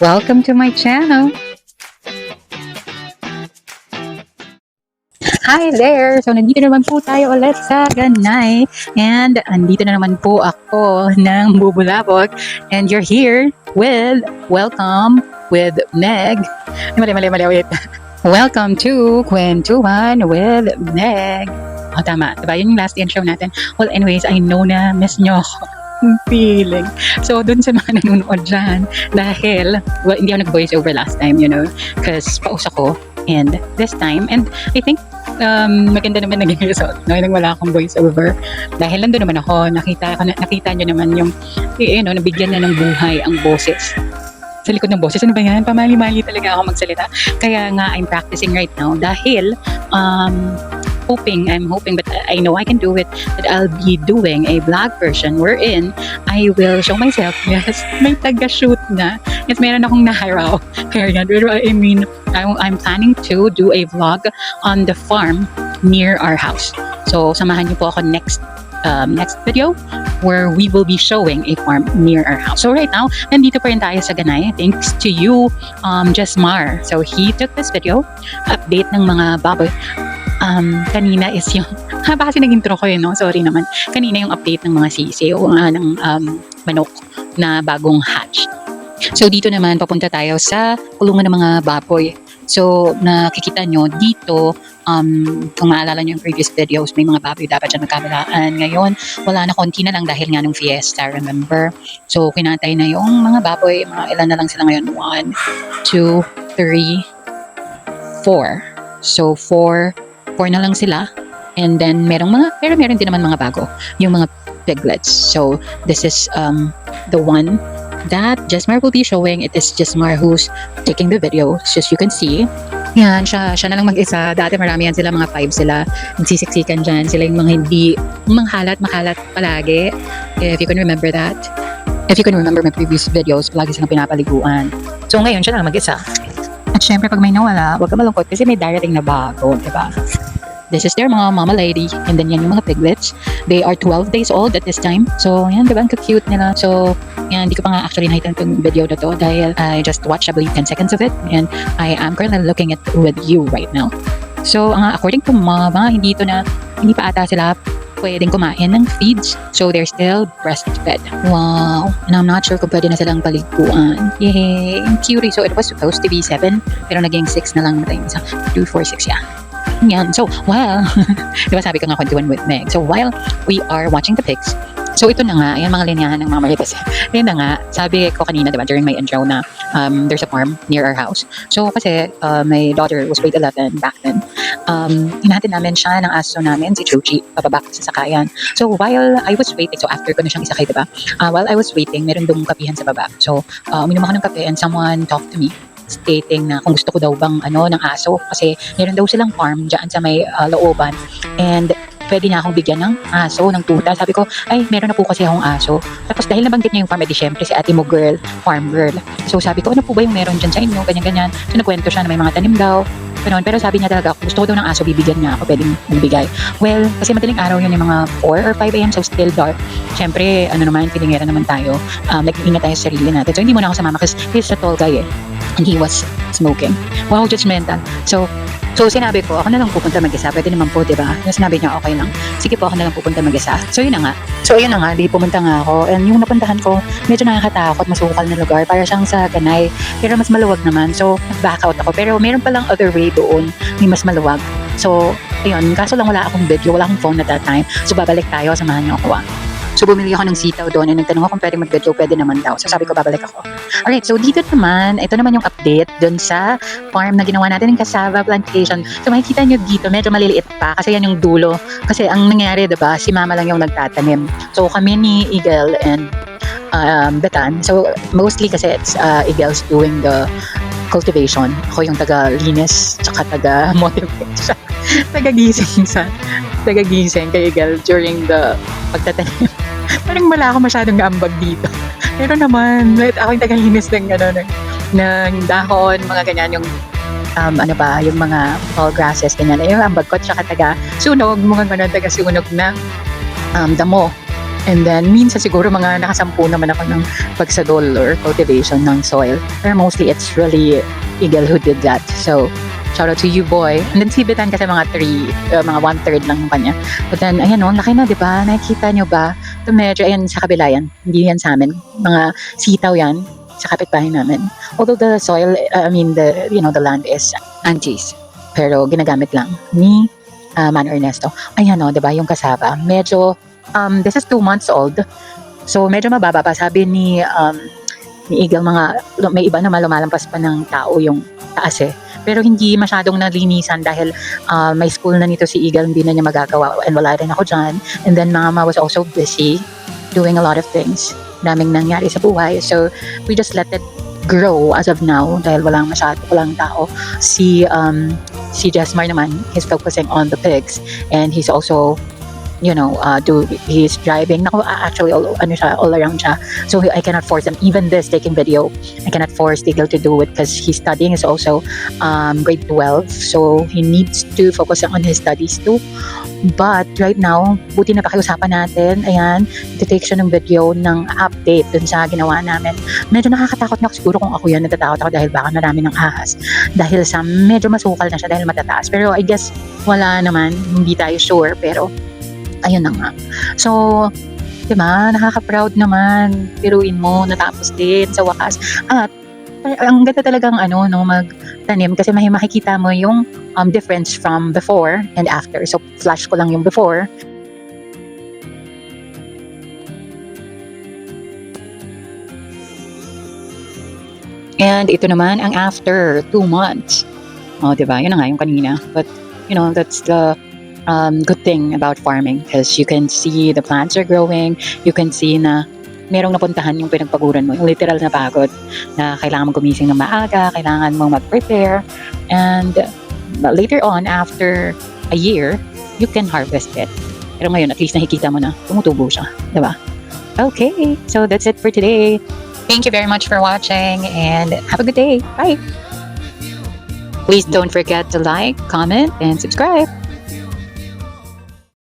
Welcome to my channel. Hi there! So, nandito naman po tayo ulit sa Ganay. And, andito na naman po ako ng Bubulabog. And you're here with, welcome, with Meg. Mali, wait. Welcome to Kwentuhan with Meg. Oh, tama. Diba? Yun yung last intro natin. Well, anyways, I know na miss nyo ako. Feeling. So, dun sa mga nanonood dyan, dahil, well, hindi ako nag-voice over last time, because paus ako. And this time, and I think, maganda naman naging result, no? Nang wala akong voice over. Dahil nandun naman ako, nakita nyo naman yung, nabigyan na ng buhay ang boses. Sa likod ng boses, ano ba yan? Pamali-mali talaga ako magsalita. Kaya nga, I'm practicing right now dahil, I'm hoping, but I know I can do it, that I'll be doing a vlog version wherein I will show myself. Yes, may taga-shoot na. Yes, meron akong na-hire. Pero I mean, I'm planning to do a vlog on the farm near our house. So, samahan niyo po ako next video where we will be showing a farm near our house. So right now, nandito pa rin tayo sa Ganay. Thanks to you, Jesmar. So he took this video, update ng mga baboy. Kanina is yung, baka kasi nag-intro ko no? Sorry naman. Kanina yung update ng mga sisi o ng manok na bagong hatch. So dito naman, papunta tayo sa kulungan ng mga baboy. So nakikita nyo dito, kung maalala nyo yung previous videos, may mga baboy dapat dyan magkabalaan. Ngayon, wala na, konti na lang dahil nga nung fiesta, remember? So kinatay na yung mga baboy, mga ilan na lang sila ngayon. 1, 2, 3, 4. So 4 na lang sila. And then meron din naman mga bago, yung mga piglets. So this is the one that Jesmar will be showing. It is Jesmar who's taking the video, just you can see. Yan, siya na lang mag-isa. Dati marami yan sila, mga 5 sila. Nagsisiksikan dyan. Sila yung mga hindi makalat palagi. If you can remember that. If you can remember my previous videos, palagi silang pinapaliguan. So ngayon, siya na lang mag-isa. At syempre, pag may nawala, huwag ka malungkot kasi may darating na bago, diba? This is their mama lady. And then yan yung mga piglets. They are 12 days old at this time. So, yan, diba? Ang cute nila. So, yan, hindi ko pa nga actually nakita itong video na to dahil I just watched, I believe, 10 seconds of it. And I am currently looking at with you right now. So, according to mama, hindi pa ata sila pwedeng kumain ng feeds. So, they're still breastfed. Wow. And I'm not sure kung pwede na silang paliguan. Yay. Cutie. So, it was supposed to be 7. Pero naging 6 na lang natin. 2, 4, 6, yeah. Yan. So, diba sabi ko nga kwentuhan with Meg. So, while we are watching the pigs, so ito na nga, ayan mga linyahan ng Mama Marites. Ayan na nga, sabi ko kanina, diba, during my intro na there's a farm near our house. So, kasi my daughter was grade 11 back then. Hinahatid namin siya ng aso namin, si Chuchi, pababa sa sakayan. So, while I was waiting, so after ko na siyang isakay, diba, while I was waiting, meron dong kapihan sa baba. So, uminom ako ng kape and someone talked to me stating na kung gusto ko daw bang ng aso kasi meron daw silang farm dyan sa may looban and pwede niya akong bigyan ng aso, ng tuta. Sabi ko, ay meron na po kasi akong aso. Tapos dahil nabanggit niya yung farm, edi syempre si ate mo girl, farm girl. So sabi ko, ano po ba yung meron dyan sa inyo, ganyan-ganyan. So nagkwento siya na may mga tanim daw. Pero sabi niya talaga, kung gusto ko daw ng aso, bibigyan niya ako, pwedeng magbigay. Well, kasi madaling araw yun yung mga 4 or 5 a.m. so still dark. Siyempre, pilingera naman tayo. Nag-iingat tayo sa sarili natin. So hindi muna ako sa mama kasi he's a tall guy and he was smoking. Wow, judgmental. So sinabi ko, ako na lang pupunta mag-isa. Pwede naman po, diba? Sinabi niya, okay lang. Sige po, ako na lang pupunta mag-isa. So yun na nga, di pumunta nga ako. And yung napuntahan ko, medyo nakakatakot, masukal na lugar. Para siyang sa Ganay. Pero mas maluwag naman. So, nag-back out ako. Pero meron palang other way doon. May mas maluwag. So, ayun. Kaso lang wala akong video, wala akong phone at that time. So, babalik tayo. Samahan niyo ako. So, bumili ako ng sitaw doon and nagtanong ako kung pwede mag-video, pwede naman daw. So, sabi ko, babalik ako. Alright, so dito naman, ito naman yung update doon sa farm na ginawa natin ng cassava plantation. So, makikita nyo dito, medyo maliliit pa kasi yan yung dulo. Kasi ang nangyari, diba, si mama lang yung nagtatanim. So, kami ni Eagle and Betan. So, mostly kasi it's Eagle's doing the cultivation. Ako yung taga-linis, tsaka taga-motivate. Taga-gising kay Eagle during the pagtatanim. Parang wala ako masyadong naambag dito. Pero naman, ako yung tagalinis ng dahon, mga ganyan, yung yung mga tall grasses, ganyan. Yung ambag ko, tsaka taga-sunog, mga taga-sunog ng damo. And then, minsan siguro mga nakasampu naman ako ng pagsadol or cultivation ng soil. Pero mostly, it's really Eagle who did that. So, shout out to you, boy. And then, si Betan kasi mga 1/3 lang yung kanya. But then, ayan o, laki na, di ba? Nakikita nyo ba? Ito medyo, ayan, sa kabila yan. Hindi yan sa amin. Mga sitaw yan sa kapitbahay namin. Although the soil, the land is Angie's. Pero ginagamit lang ni Man Ernesto. Ayan o, di ba? Yung kasaba. Medyo, this is 2 months old. So, medyo mababa pa. Sabi ni Eagle, may iba naman lumalampas pa ng tao yung taas eh. Pero hindi masyadong nalinisan dahil may school na nito si Eagle, hindi na niya magagawa. And wala rin ako dyan. And then Mama was also busy doing a lot of things. Daming nangyari sa buhay. So, we just let it grow as of now dahil walang tao. Si Jesmar naman, he's focusing on the pigs. And he's also he's driving. Actually, all around siya. So I cannot force him. Even this taking video, I cannot force Eagle to do it because he's studying. Is also grade 12, so he needs to focus on his studies too. But right now, buti na pakiusapan natin. Ayan, take siya ng video ng update dun sa ginawa namin. Medyo nakakatakot na siguro kung ako yan. Natatakot ako dahil baka marami ng ahas. Dahil sa medyo masukal na siya dahil matataas. Pero I guess wala naman. Hindi tayo sure. Pero ayun na nga. So, diba, nakaka-proud naman. Piruin mo, natapos din sa wakas. At, ang ganda talagang magtanim kasi makikita mo yung difference from before and after. So, flash ko lang yung before. And ito naman ang after 2 months. Oh, diba? Yun na nga yung kanina. But, that's the good thing about farming because you can see the plants are growing. You can see na merong napuntahan yung pinagpaguran mo, yung literal na pagod na kailangan mong gumising ng maaga, kailangan mong mag-prepare, and later on, after a year, you can harvest it. Pero ngayon, at least nakikita mo na tumutubo siya, diba? Okay, so that's it for today. Thank you very much for watching and have a good day. Bye! Please don't forget to like, comment, and subscribe.